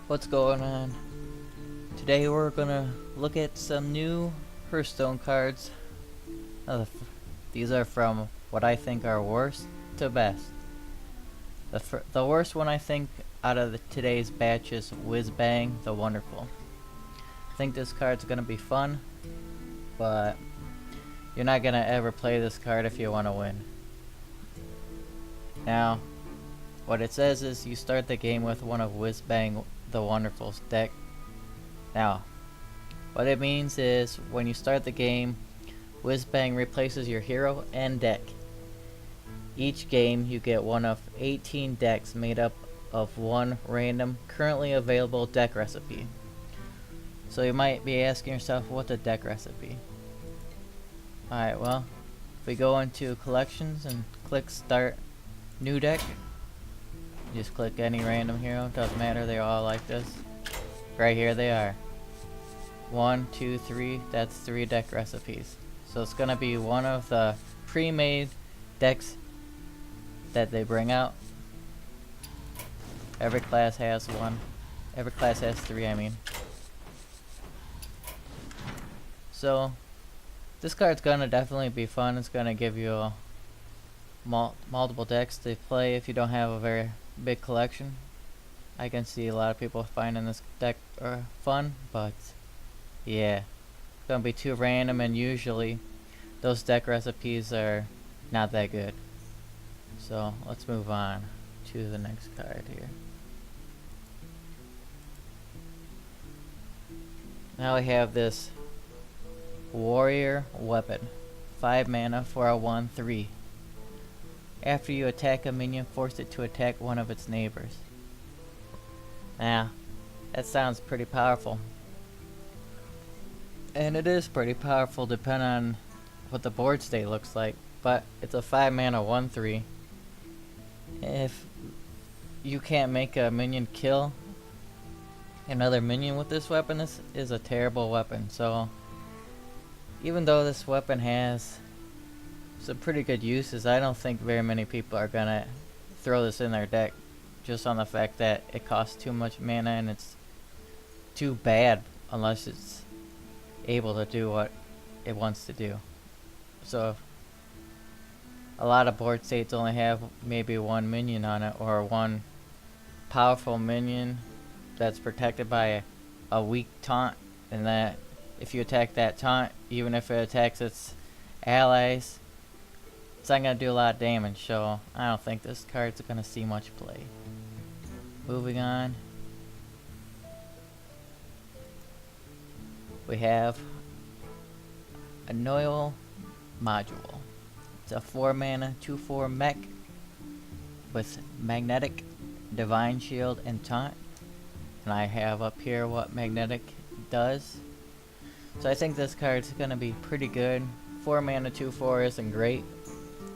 What's going on? Today we're gonna look at some new Hearthstone cards. These are from what I think are worst to best. The worst one I think out of today's batch is Whiz Bang the Wonderful. I think this card's gonna be fun, but you're not gonna ever play this card if you want to win. Now, what it says is you start the game with one of Whiz Bang the Wonderful's deck. Now, what it means is when you start the game, Whiz Bang replaces your hero and deck. Each game you get one of 18 decks made up of one random, currently available deck recipe. So you might be asking yourself, what's a deck recipe? Alright, well, if we go into collections and click start new deck, just click any random hero, doesn't matter, they're all like this. Right here they are. 1, 2, 3, that's 3 deck recipes. So it's gonna be one of the pre-made decks that they bring out. Every class has one. Every class has 3, I mean. So this card's gonna definitely be fun. It's gonna give you multiple decks to play if you don't have a very big collection. I can see a lot of people finding this deck fun, but yeah, it's gonna be too random, and usually those deck recipes are not that good. So let's move on to the next card here. Now we have this Warrior Weapon, 5 mana for a 1/3. After you attack a minion, force it to attack one of its neighbors. Now, that sounds pretty powerful. And it is pretty powerful depending on what the board state looks like. But it's a 5 mana 1/3. If you can't make a minion kill another minion with this weapon, this is a terrible weapon. So, even though this weapon has some pretty good uses, I don't think very many people are gonna throw this in their deck just on the fact that it costs too much mana and it's too bad unless it's able to do what it wants to do. So a lot of board states only have maybe one minion on it, or one powerful minion that's protected by a weak taunt, and that if you attack that taunt, even if it attacks its allies, it's not going to do a lot of damage. So I don't think this card's going to see much play. Moving on, we have Annoy-o-Module. It's a 4 mana 2/4 mech with magnetic, divine shield, and taunt. And I have up here what magnetic does. So I think this card's gonna be pretty good. 4 mana 2/4 isn't great.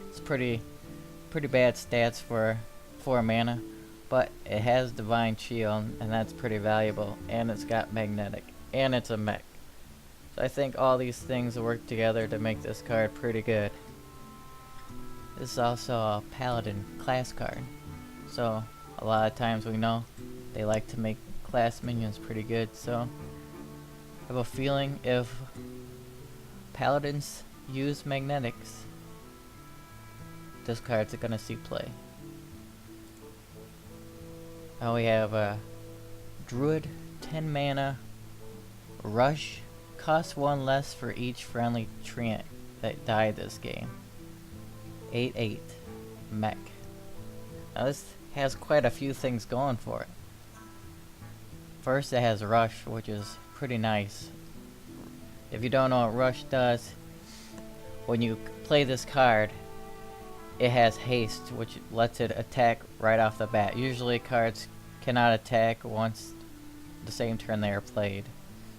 It's pretty bad stats for 4 mana, but it has divine shield, and that's pretty valuable. And it's got magnetic, and it's a mech. So I think all these things work together to make this card pretty good. This is also a paladin class card, so a lot of times we know they like to make class minions pretty good. So I have a feeling if paladins use magnetics, this card's gonna see play. Now we have a Druid, 10 mana, rush, costs 1 less for each friendly treant that died this game. 8/8 mech. Now this has quite a few things going for it. First, it has rush, which is pretty nice. If you don't know what rush does, when you play this card, it has haste, which lets it attack right off the bat. Usually cards cannot attack once the same turn they are played,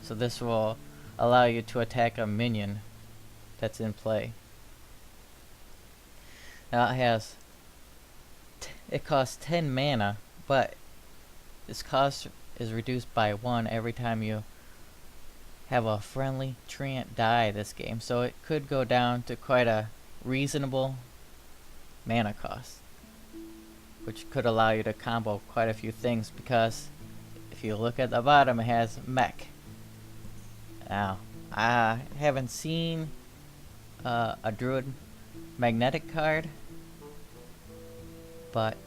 so this will allow you to attack a minion that's in play. Now it costs 10 mana, but this cost is reduced by 1 every time you have a friendly treant die this game, so it could go down to quite a reasonable mana cost, which could allow you to combo quite a few things, because if you look at the bottom, it has mech. Now, I haven't seen a druid magnetic card, but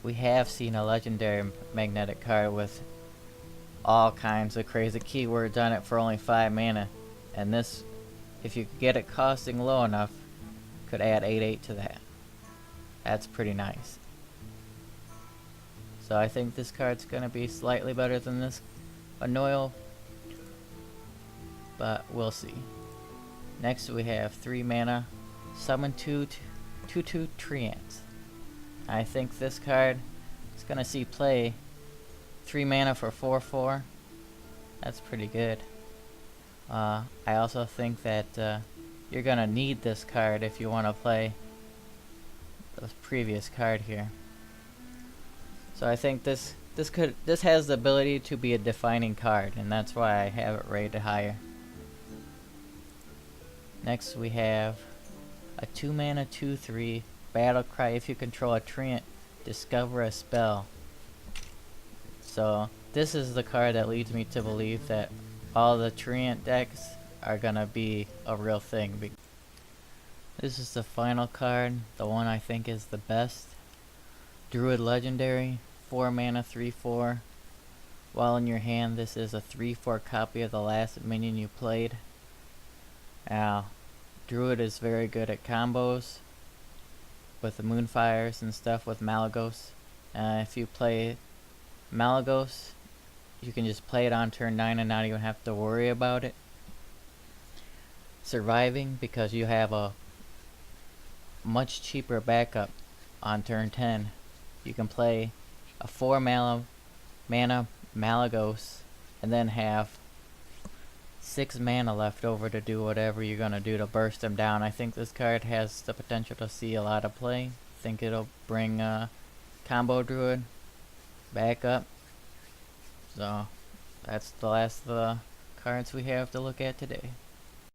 we have seen a legendary magnetic card with all kinds of crazy keywords on it for only 5 mana. And this, if you get it costing low enough, could add 8/8 to that. That's pretty nice. So I think this card's gonna be slightly better than this Annoy-o, but we'll see. Next we have 3 mana, summon 2/2 Treants. I think this card is gonna see play. 3 mana for 4/4. That's pretty good. I also think that you're gonna need this card if you want to play the previous card here. So I think this has the ability to be a defining card, and that's why I have it rated higher. Next we have a 2 mana 2/3 battle cry. If you control a treant, discover a spell. So this is the card that leads me to believe that all the treant decks are gonna be a real thing. This is the final card, the one I think is the best. Druid Legendary, 4 mana 3/4. While in your hand, this is a 3/4 copy of the last minion you played. Now, Druid is very good at combos with the Moonfires and stuff with Malygos. If you play Malygos, you can just play it on turn 9 and not even have to worry about it surviving, because you have a much cheaper backup on turn 10. You can play a 4 mana Malygos and then have 6 mana left over to do whatever you're gonna do to burst them down. I think this card has the potential to see a lot of play. I think it'll bring Combo Druid back up. So that's the last of the cards we have to look at today.